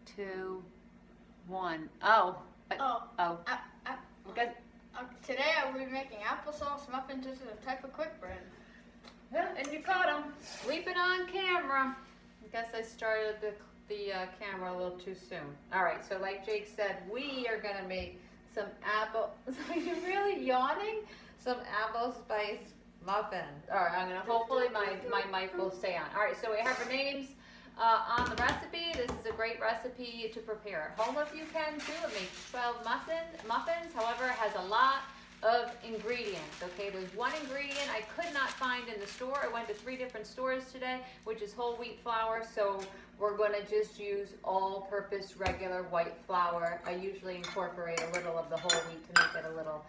2, 1. Oh. Oh. Oh. Today I will be making applesauce muffins. This is a type of quick bread. Yeah, and you caught him sleeping on camera. I guess I started the camera a little too soon. All right, so like Jake said, we are gonna make some apple. Are you really yawning? Some apple spice muffins. All right, I'm gonna hopefully my mic will stay on. All right, so we have our names on the recipe. This is a great recipe to prepare at home if you can too. It makes 12 muffins. However, it has a lot of ingredients. Okay, there's one ingredient I could not find in the store. I went to 3 different stores today, which is whole wheat flour. So we're going to just use all-purpose regular white flour. I usually incorporate a little of the whole wheat to make it a little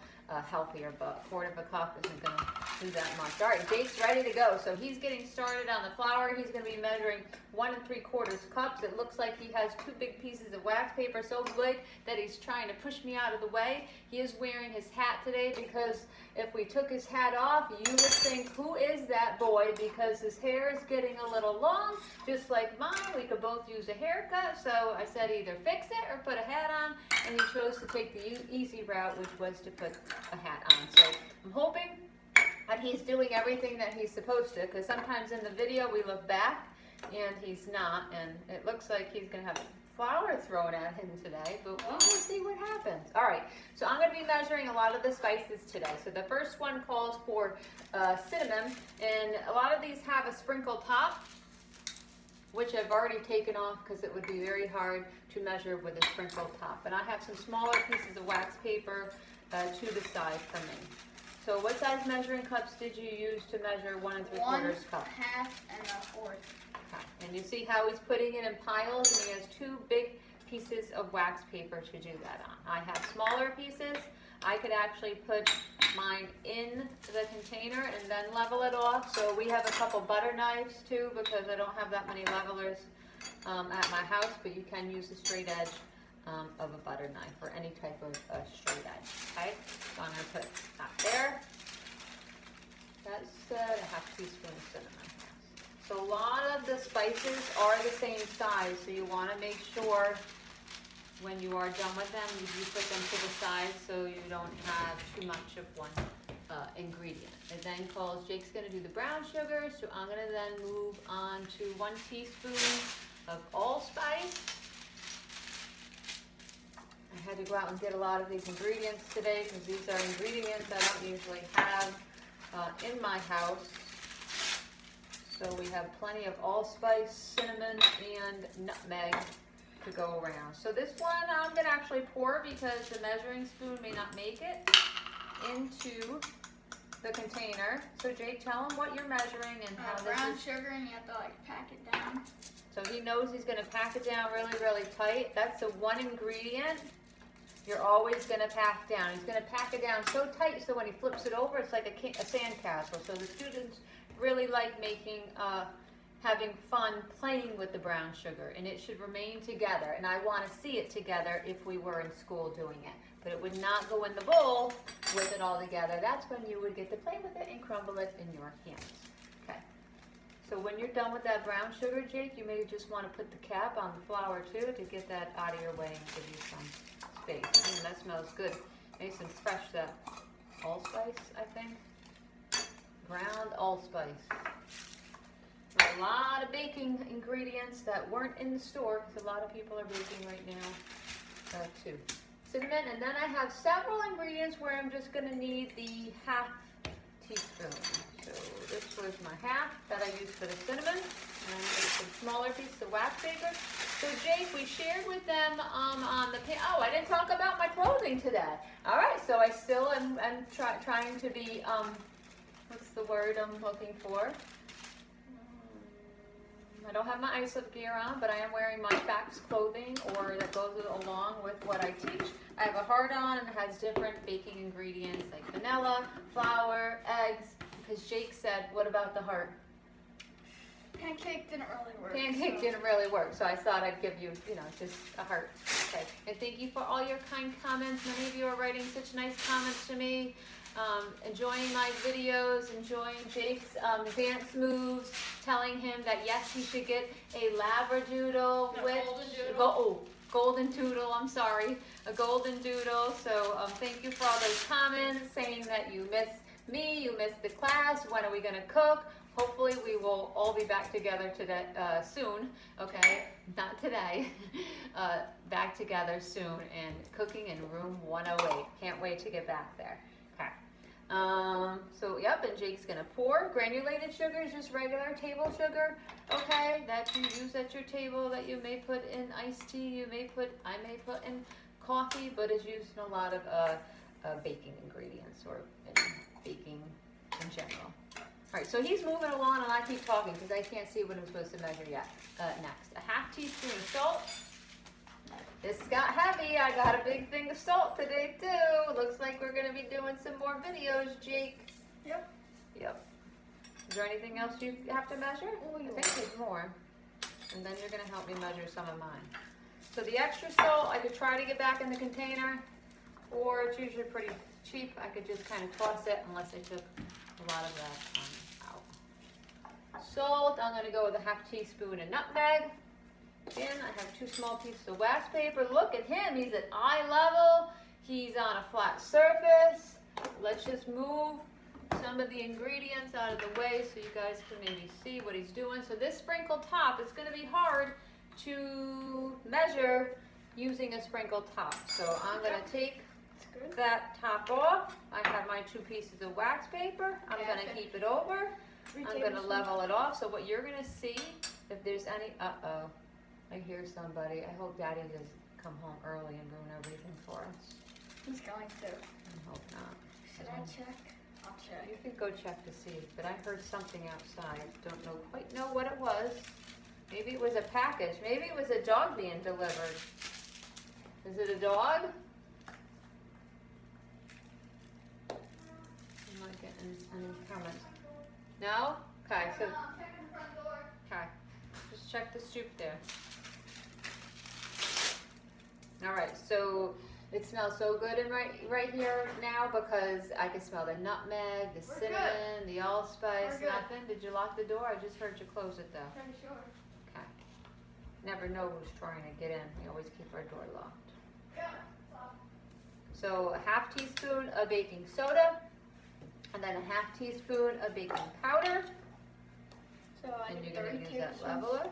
healthier, but 1/4 cup isn't going to do that much. All right, Jake's ready to go. So he's getting started on the flour. He's going to be measuring 1 3/4 cups. It looks like he has 2 big pieces of wax paper, so big that he's trying to push me out of the way. He is wearing his hat today because if we took his hat off, you would think, who is that boy? Because his hair is getting a little long, just like mine. We could both use a haircut, so I said either fix it or put a hat on, and he chose to take the easy route, which was to put a hat on. So I'm hoping that he's doing everything that he's supposed to, because sometimes in the video we look back and he's not, and it looks like he's going to have flour thrown at him today, but we'll see what happens. All right, so I'm going to be measuring a lot of the spices today. So the first one calls for cinnamon, and a lot of these have a sprinkle top, which I've already taken off because it would be very hard to measure with a sprinkle top. And I have some smaller pieces of wax paper to the side for me. So what size measuring cups did you use to measure 1 3/4 cup? 1/2 and 1/4. Okay. And you see how he's putting it in piles, and he has 2 big pieces of wax paper to do that on. I have smaller pieces. I could actually put mine in the container and then level it off. So we have a couple butter knives too, because I don't have that many levelers at my house, but you can use the straight edge of a butter knife or any type of straight edge. Okay, so I'm going to put that there. That's 1/2 teaspoon of cinnamon. So a lot of the spices are the same size, so you want to make sure when you are done with them, you put them to the side so you don't have too much of one ingredient. It then calls, Jake's going to do the brown sugar, so I'm going to then move on to 1 teaspoon of allspice. I had to go out and get a lot of these ingredients today because these are ingredients I don't usually have in my house. So we have plenty of allspice, cinnamon, and nutmeg to go around. So this one I'm going to actually pour, because the measuring spoon may not make it, into the container. So Jake, tell him what you're measuring and how this Brown is. sugar, and you have to like pack it down. So he knows he's going to pack it down really, really tight. That's the one ingredient you're always going to pack down. He's going to pack it down so tight so when he flips it over, it's like a sandcastle. So the students really like having fun playing with the brown sugar, and it should remain together. And I want to see it together if we were in school doing it. But it would not go in the bowl with it all together. That's when you would get to play with it and crumble it in your hands. Okay. So when you're done with that brown sugar, Jake, you may just want to put the cap on the flour too to get that out of your way and give you some space. That smells good. Nice and fresh, that allspice, I think. Ground allspice. A lot of baking ingredients that weren't in the store, because a lot of people are baking right now too. Cinnamon, and then I have several ingredients where I'm just going to need the 1/2 teaspoon. So this was my 1/2 that I used for the cinnamon, and some smaller pieces of wax paper. So Jake, we shared with them on the oh, I didn't talk about my clothing today. All right, so I still am trying to be what's the word I'm looking for? I don't have my ISOP gear on, but I am wearing my fax clothing, or that goes along with what I teach. I have a heart on, and it has different baking ingredients like vanilla, flour, eggs. Because Jake said, what about the heart? Pancake didn't really work. Pancake didn't really work, so I thought I'd give you, just a heart. Okay. And thank you for all your kind comments. Many of you are writing such nice comments to me. enjoying my videos, enjoying Jake's dance moves, telling him that yes, he should get a Labradoodle No, with golden doodle. golden doodle. I'm sorry, a golden doodle. So thank you for all those comments saying that you miss me, you miss the class. When are we gonna cook? Hopefully we will all be back together today soon. Okay, not today. Back together soon and cooking in room 108. Can't wait to get back there. Okay. So yep, and Jake's gonna pour. Granulated sugar is just regular table sugar, okay, that you use at your table, that you may put in iced tea, I may put in coffee, but is used in a lot of baking ingredients or in baking in general. All right, so he's moving along and I keep talking because I can't see what I'm supposed to measure yet. Next, a half teaspoon of salt. This got heavy. I got a big thing of salt today too. Looks like we're gonna be doing some more videos, Jake. Yep. Yep. Is there anything else you have to measure? Oh, I think there's more. And then you're gonna help me measure some of mine. So the extra salt, I could try to get back in the container, or it's usually pretty cheap. I could just kind of toss it unless I took a lot of that out. Salt, I'm gonna go with a half teaspoon of nutmeg. Again, I have 2 small pieces of wax paper. Look at him, he's at eye level. He's on a flat surface. Let's just move some of the ingredients out of the way so you guys can maybe see what he's doing. So this sprinkle top, it's gonna be hard to measure using a sprinkle top. So I'm gonna take that top off. I have my 2 pieces of wax paper. I'm gonna keep it over. I'm gonna level it off. So what you're gonna see, if there's any, I hear somebody. I hope Daddy doesn't come home early and ruin everything for us. He's going to. I hope not. Should I check? I'll check. You can go check to see, but I heard something outside. Don't quite know what it was. Maybe it was a package. Maybe it was a dog being delivered. Is it a dog? I'm not getting any comments. No? Okay, so, okay. Just check the stoop there. All right, so it smells so good in right here now because I can smell the nutmeg, the cinnamon, the allspice, nothing. Did you lock the door? I just heard you close it though. Pretty sure. Okay. Never know who's trying to get in. We always keep our door locked. Yeah. So a half teaspoon of baking soda, and then a half teaspoon of baking powder. So I And need you're gonna 3 use that tablespoons. leveler.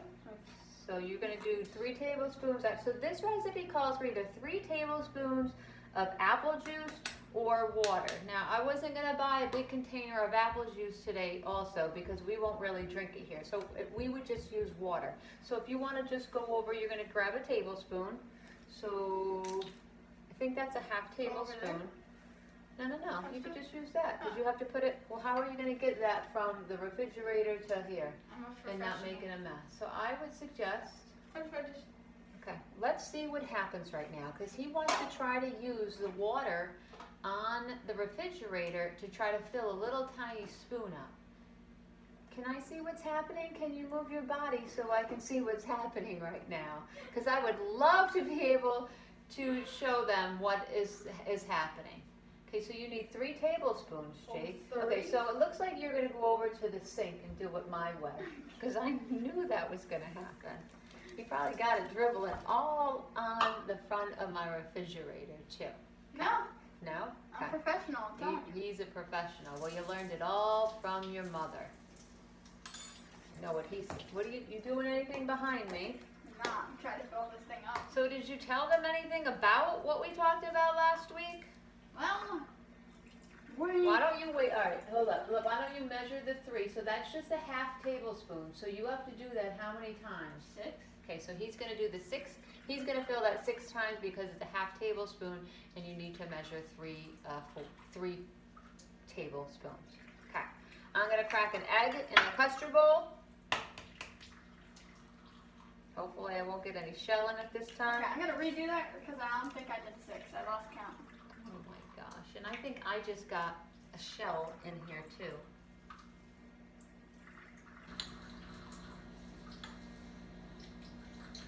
So you're gonna do 3 tablespoons. So this recipe calls for either 3 tablespoons of apple juice or water. Now I wasn't gonna buy a big container of apple juice today also because we won't really drink it here. So we would just use water. So if you wanna just go over, you're gonna grab a tablespoon. So I think that's a half tablespoon. No, you could just use that because you have to put it, well, how are you gonna get that from the refrigerator to here and not make it a mess? So I would suggest, okay, let's see what happens right now because he wants to try to use the water on the refrigerator to try to fill a little tiny spoon up. Can I see what's happening? Can you move your body so I can see what's happening right now? Because I would love to be able to show them what is happening. Okay, so you need 3 tablespoons, Jake. Okay, so it looks like you're gonna go over to the sink and do it my way, because I knew that was gonna happen. You probably got it dribbling all on the front of my refrigerator too. No. No? I'm professional. I'm telling you. He's a professional. Well, you learned it all from your mother. You know what he said. What are you doing anything behind me? Nah, I'm trying to fill this thing up. So did you tell them anything about what we talked about last week? Well, wait. Why don't you wait? All right, hold up. Look, why don't you measure the 3? So that's just a half tablespoon. So you have to do that how many times? 6. Okay, so he's going to do the 6. He's going to fill that 6 times because it's a half tablespoon, and you need to measure 3 tablespoons. Okay, I'm going to crack an egg in the custard bowl. Hopefully I won't get any shell in it this time. Okay, I'm gonna redo that because I don't think I did 6. I lost count. Oh my gosh, and I think I just got a shell in here too.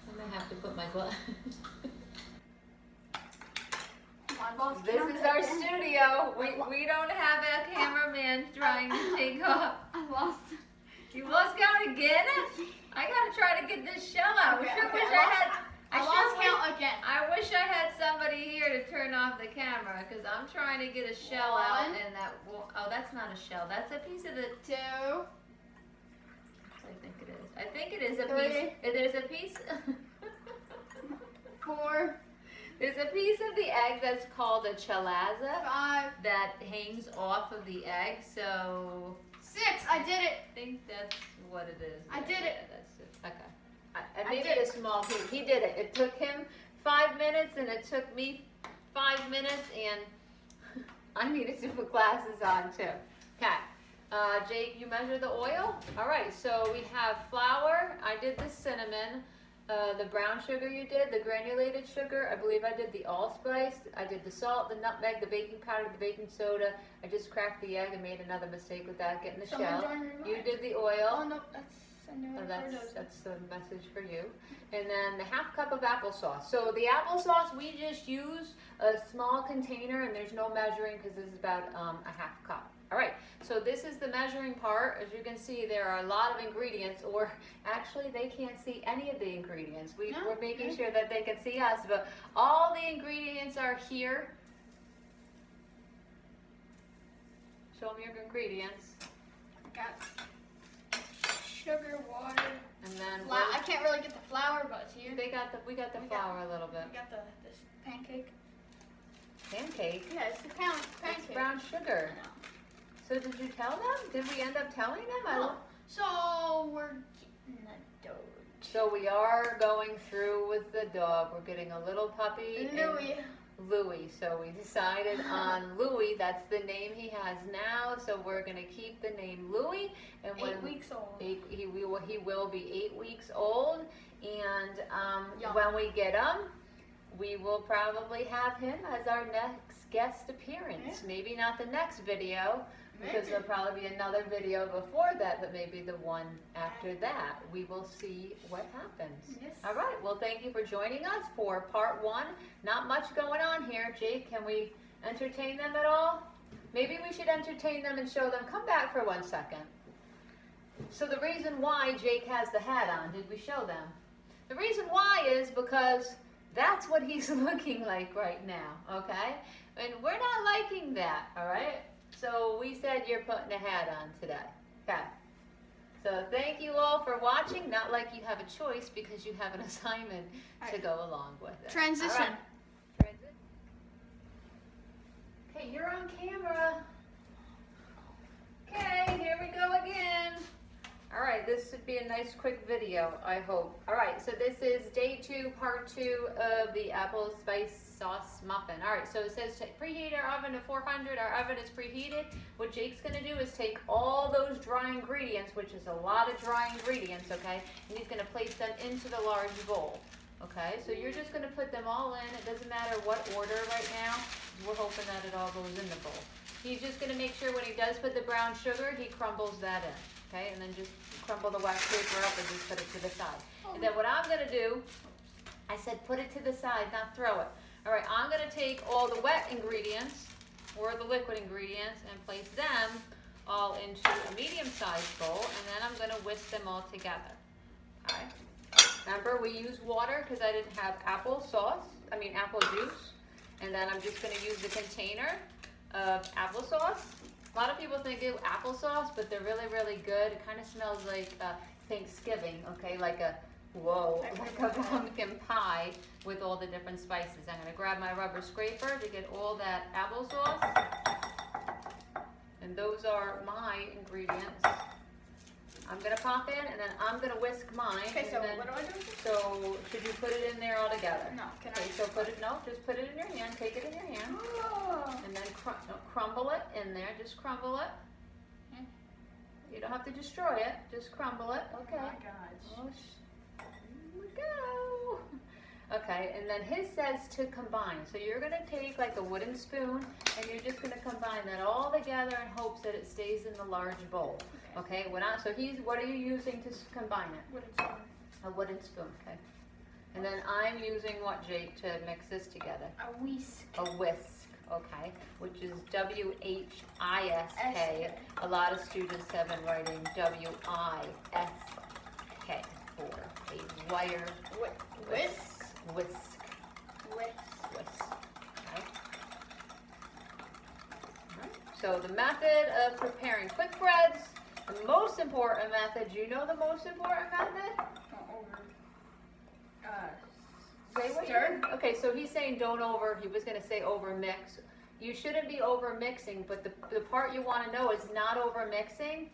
I'm gonna have to put my glove. 1, lost This count is our again. studio. We don't have a cameraman trying to take off. I lost. You lost count again? I gotta try to get this shell out. Okay, I sure okay, wish I I lost- had. I sure lost wish- count again. I wish I had somebody here to turn off the camera because I'm trying to get a shell out One. and that. Oh, that's not a shell. That's a piece of the. 2. I think it is. I think it is a 3. piece. There's a piece. 4. There's a piece of the egg that's called a chalaza 5. that hangs off of the egg. So 6. I did it. I think that's what it is. I did it. Yeah, that's it. Okay. I I made did it a small piece. He did it. It took him 5 minutes and it took me 5 minutes and I needed to put glasses on too. Okay. Jake, you measure the oil? All right, so we have flour. I did the cinnamon. The brown sugar you did, the granulated sugar. I believe I did the allspice. I did the salt, the nutmeg, the baking powder, the baking soda. I just cracked the egg and made another mistake with that, getting the Someone shell. join remote. You did the Oh oil. no, that's a new one. That's the message for you. And then the half cup of applesauce. So the applesauce, we just use a small container and there's no measuring because this is about a half cup. All right, so this is the measuring part. As you can see, there are a lot of ingredients, or actually they can't see any of the ingredients. We're making sure that they can see us, but all the ingredients are here. Show them your ingredients. Got sugar, water. And then I can't really get the flour, but it's here. we got the We got- flour a little bit. We got this pancake. Pancake. Yeah, it's the It's pancake. brown sugar. I know. So did you tell them? Did we end up telling them? I No. don't. So we're getting the dough. So we are going through with the dog. We're getting a little puppy. Louis. Louis. So we decided on Louis. That's the name he has now. So we're gonna keep the name Louis. And 8 weeks old. he will be 8 weeks old. And Yum. when we get him, we will probably have him as our next guest appearance. Yeah. Maybe not the next video, because Maybe. there'll probably be another video before that, but maybe the one after that. We will see what happens. Yes. All right, well, thank you for joining us for part 1. Not much going on here. Jake, can we entertain them at all? Maybe we should entertain them and show them. Come back for 1 second. So the reason why Jake has the hat on, did we show them? The reason why is because that's what he's looking like right now, okay? And we're not liking that, all right? So we said you're putting a hat on today, okay? So thank you all for watching. Not like you have a choice because you have an assignment to go along with it. Transition. All right. Transition. Okay, you're on camera. Okay, here we go again. All right, this should be a nice quick video, I hope. All right, so this is day 2, part 2 of the apple spice sauce muffin. All right, so it says to preheat our oven to 400. Our oven is preheated. What Jake's gonna do is take all those dry ingredients, which is a lot of dry ingredients, okay? And he's gonna place them into the large bowl, okay? So you're just gonna put them all in. It doesn't matter what order right now. We're hoping that it all goes in the bowl. He's just gonna make sure when he does put the brown sugar, he crumbles that in. Okay, and then just crumble the wax paper up and just put it to the side. And then what I'm gonna do, I said put it to the side, not throw it. All right, I'm gonna take all the wet ingredients or the liquid ingredients and place them all into a medium-sized bowl, and then I'm gonna whisk them all together. Okay. Remember, we use water because I didn't have apple juice. And then I'm just gonna use the container of applesauce. A lot of people think ew, applesauce, but they're really, really good. It kind of smells like Thanksgiving, okay? Like a pumpkin pie with all the different spices. I'm gonna grab my rubber scraper to get all that applesauce. And those are my ingredients. I'm gonna pop in and then I'm gonna whisk mine. Okay, so and then, what do I do with this? So should you put it in there all together? No, can Okay, so just put it in your hand. Take it in your hand. Oh. And then crumble it in there. Just crumble it. Hmm. You don't have to destroy it. Just crumble it. Okay. Oh my gosh. Oh, here we go. Okay, and then his says to combine. So you're going to take like a wooden spoon and you're just going to combine that all together in hopes that it stays in the large bowl. Okay, what are you using to combine it? What is it? A wooden spoon, okay. And then I'm using what, Jake, to mix this together? A whisk. A whisk, okay, which is W-H-I-S-K. A lot of students have been writing W-I-S-K for a wire Whisk. whisk. Whisk. Whisk. Okay. Alright. So the method of preparing quick breads, the most important method, do you know the most important method? Say what Stir. Okay, so he's saying don't over, he was going to say over mix. You shouldn't be over mixing, but the part you want to know is not over mixing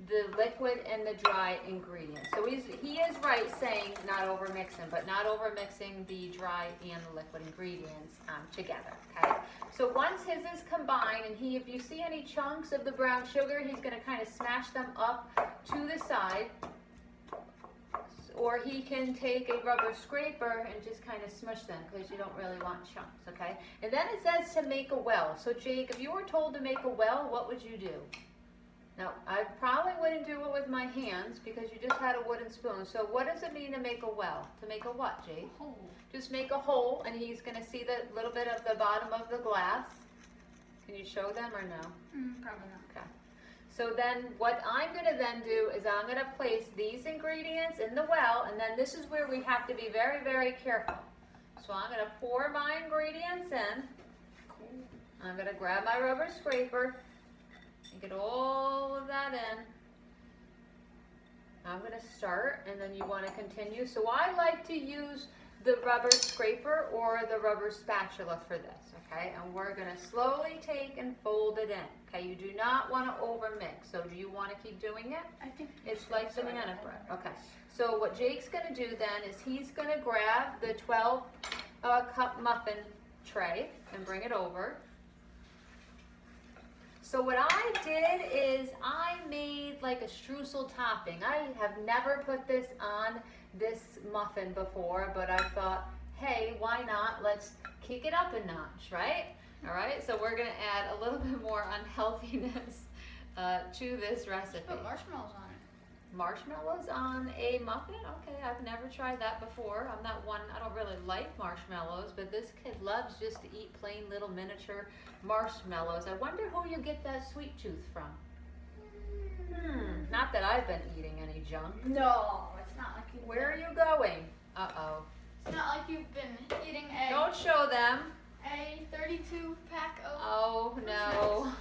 the liquid and the dry ingredients. So he is right saying not over mixing, but not over mixing the dry and the liquid ingredients together, okay? So once his is combined, and if you see any chunks of the brown sugar, he's going to kind of smash them up to the side. Or he can take a rubber scraper and just kind of smush them because you don't really want chunks, okay? And then it says to make a well. So Jake, if you were told to make a well, what would you do? Now, I probably wouldn't do it with my hands because you just had a wooden spoon. So what does it mean to make a well? To make a what, Jake? A hole. Just make a hole, and he's going to see the little bit of the bottom of the glass. Can you show them or no? Probably not. Okay. So then what I'm going to then do is I'm going to place these ingredients in the well, and then this is where we have to be very, very careful. So I'm going to pour my ingredients in. I'm going to grab my rubber scraper and get all of that in. I'm going to start, and then you want to continue. So I like to use the rubber scraper or the rubber spatula for this, okay? And we're going to slowly take and fold it in, okay? You do not want to overmix. So do you want to keep doing it? I think It's like the banana bread. Okay. So what Jake's going to do then is he's going to grab the 12 cup muffin tray and bring it over. So what I did is I made like a streusel topping. I have never put this on this muffin before, but I thought, hey, why not? Let's kick it up a notch, right? All right, so we're gonna add a little bit more unhealthiness to this recipe. put marshmallows on it. Marshmallows on a muffin? Okay, I've never tried that before. I don't really like marshmallows, but this kid loves just to eat plain little miniature marshmallows. I wonder who you get that sweet tooth from. Not that I've been eating any junk. No, it's not like you've Where are you going? Uh-oh. It's not like you've been eating Don't show them. a 32 pack of. Oh, no.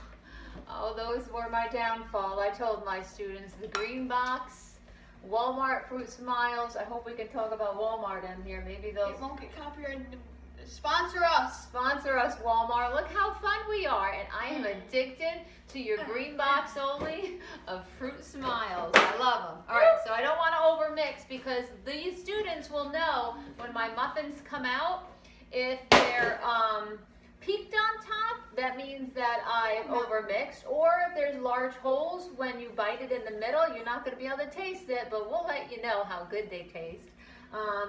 Oh, those were my downfall. I told my students the green box, Walmart Fruit Smiles. I hope we can talk about Walmart in here. Maybe they'll It won't get copyrighted. Sponsor us. sponsor us, Walmart. Look how fun we are. And I am addicted to your green box only of Fruit Smiles. I love them. All right, so I don't want to overmix because these students will know when my muffins come out, if they're peaked on top, that means that I've overmixed. Or if there's large holes, when you bite it in the middle, you're not going to be able to taste it, but we'll let you know how good they taste.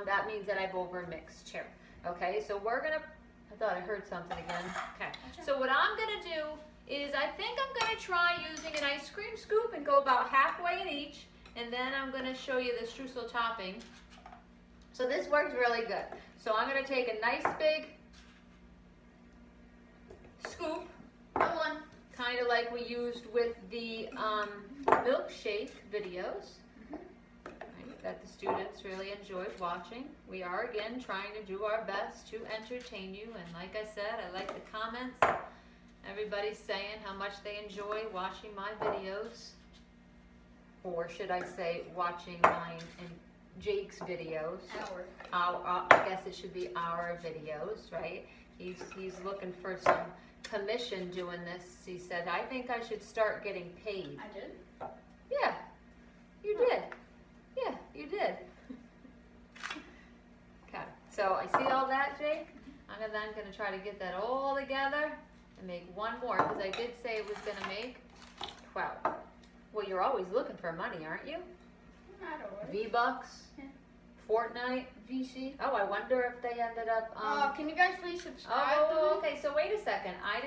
That means that I've overmixed here. Okay, so we're going to, I thought I heard something again. Okay, so what I'm going to do is I think I'm going to try using an ice cream scoop and go about halfway in each, and then I'm going to show you the streusel topping. So this works really good. So I'm going to take a nice big scoop, kind of like we used with the milkshake videos, right, that the students really enjoyed watching. We are again trying to do our best to entertain you, and like I said, I like the comments. Everybody's saying how much they enjoy watching my videos, or should I say watching mine and Jake's videos. I guess it should be our videos, right? He's looking for some commission doing this. He said, I think I should start getting paid. I did. Yeah, you did. Yeah, you did. Okay, so I see all that, Jake. I'm then going to try to get that all together and make one more, because I did say it was going to make 12. Well, you're always looking for money, aren't you? I don't know. V-Bucks? Yeah. Fortnite? VC. Oh, I wonder if they ended up... Can you guys please subscribe? Oh, okay. So wait a second. I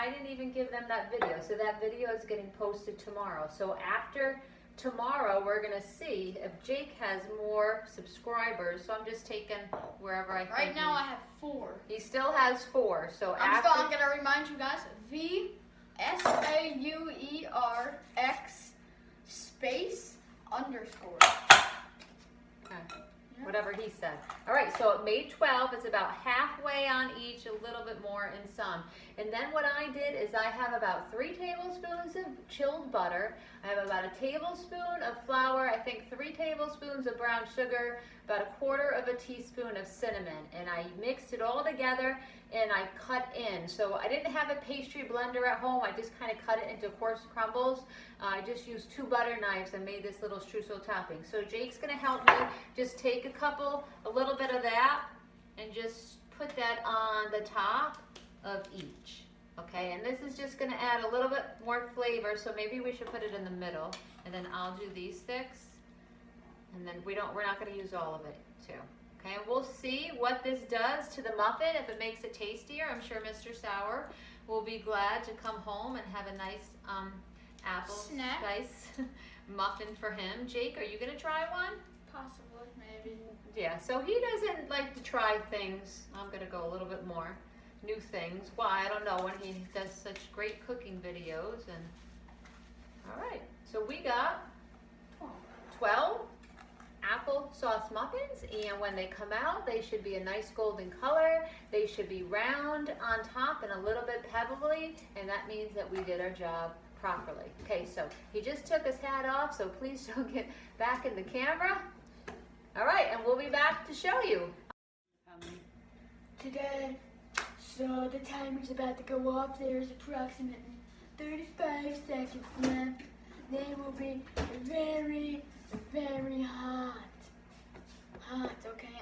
didn't even give them that video. So that video is getting posted tomorrow. So after tomorrow we're gonna see if Jake has more subscribers. So I'm just taking wherever I think. Right now I have 4. He still has 4. So I'm gonna remind you guys, VSAUERX space underscore. Okay. Whatever he said. All right, so it made 12. It's about halfway on each, a little bit more in some. And then what I did is I have about 3 tablespoons of chilled butter. I have about a tablespoon of flour, I think 3 tablespoons of brown sugar, about a 1/4 teaspoon of cinnamon. And I mixed it all together and I cut in. So I didn't have a pastry blender at home. I just kind of cut it into coarse crumbles. I just used 2 butter knives and made this little streusel topping. So Jake's gonna help me just take a little bit of that and just put that on the top of each. Okay, and this is just gonna add a little bit more flavor, so maybe we should put it in the middle. And then I'll do these 6. And then we're not gonna use all of it too. Okay, and we'll see what this does to the muffin, if it makes it tastier. I'm sure Mr. Sauer will be glad to come home and have a nice apple slice muffin for him. Jake, are you gonna try one? Possibly, maybe. Yeah, so he doesn't like to try things. I'm gonna go a little bit more new things. Why? I don't know, when he does such great cooking videos. And all right, so we got 12 applesauce muffins, and when they come out, they should be a nice golden color. They should be round on top and a little bit pebbly, and that means that we did our job properly. Okay, so he just took his hat off, so please don't get back in the camera. All right, and we'll be back to show you. Today, so the timer's about to go off. There's approximately 35 seconds left. They will be very, very hot. Okay,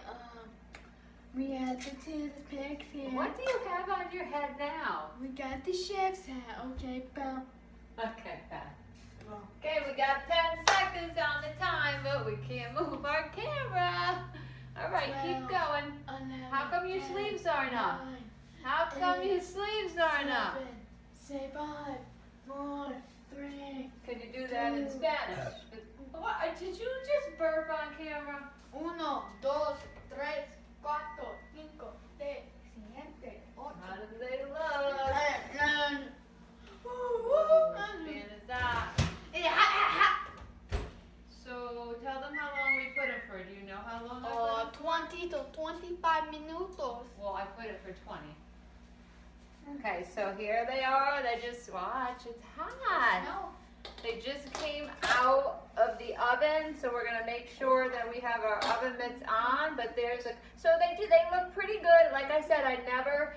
we have the toothpicks here. What do you have on your head now? We got the chef's hat, okay, Bob? Okay, okay, we got 10 seconds on the time, but we can't move our camera. All right, keep going. 11, How come your 10, sleeves aren't up? 9, How come 8, your sleeves aren't up? 7, say 5, 4, 3. Could you do that in Spanish? What? Did you just burp on camera? 1, 2, 3, 4, 5, 6, 7, 8. How do they look? Fan is that? So tell them how long we put it for. Do you know how long I put it? 20 to 25 minutos. Well, I put it for 20. Okay, so here they are. They just, watch, it's hot. No. They just came out of the oven, so we're gonna make sure that we have our oven mitts on. But so they look pretty good. Like I said, I never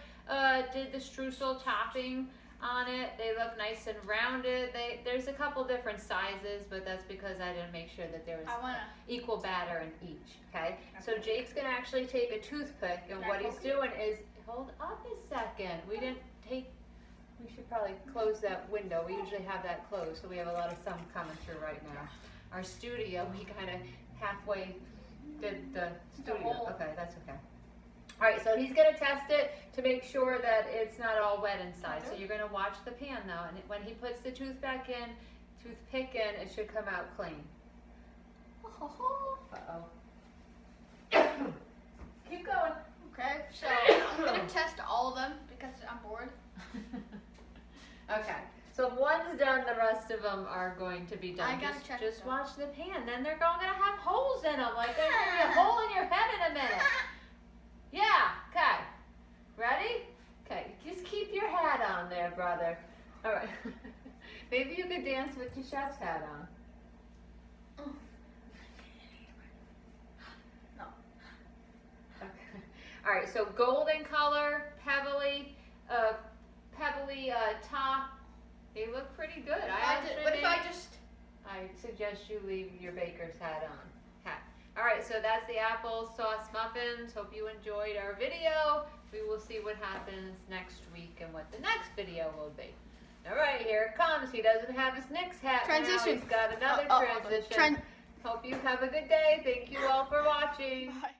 did the streusel topping on it. They look nice and rounded. There's a couple different sizes, but that's because I didn't make sure that there was equal batter in each. Okay, so Jake's gonna actually take a toothpick, and what he's doing is, hold up a second. We should probably close that window. We usually have that closed, so we have a lot of sun coming through right now. Our studio, we kind of halfway did the studio. Okay, that's okay. All right, so he's gonna test it to make sure that it's not all wet inside. So you're gonna watch the pan now, and when he puts the toothpick in, it should come out clean. Uh-oh. Keep going. Okay, so I'm gonna test all of them because I'm bored. Okay, so if one's done, the rest of them are going to be done. I gotta check Just them. watch the pan. Then they're gonna have holes in them. Like there's gonna be a hole in your head in a minute. Yeah. Okay. Ready? Okay. Just keep your hat on there, brother. All right. Maybe you could dance with your chef's hat on. No. Okay. All right. So golden color, pebbly top. They look pretty good. I suggest you leave your baker's hat on. All right, so that's the applesauce muffins. Hope you enjoyed our video. We will see what happens next week and what the next video will be. All right, here it comes. He doesn't have his Knicks hat Transition. now. He's got another transition. Hope you have a good day. Thank you all for watching. Bye.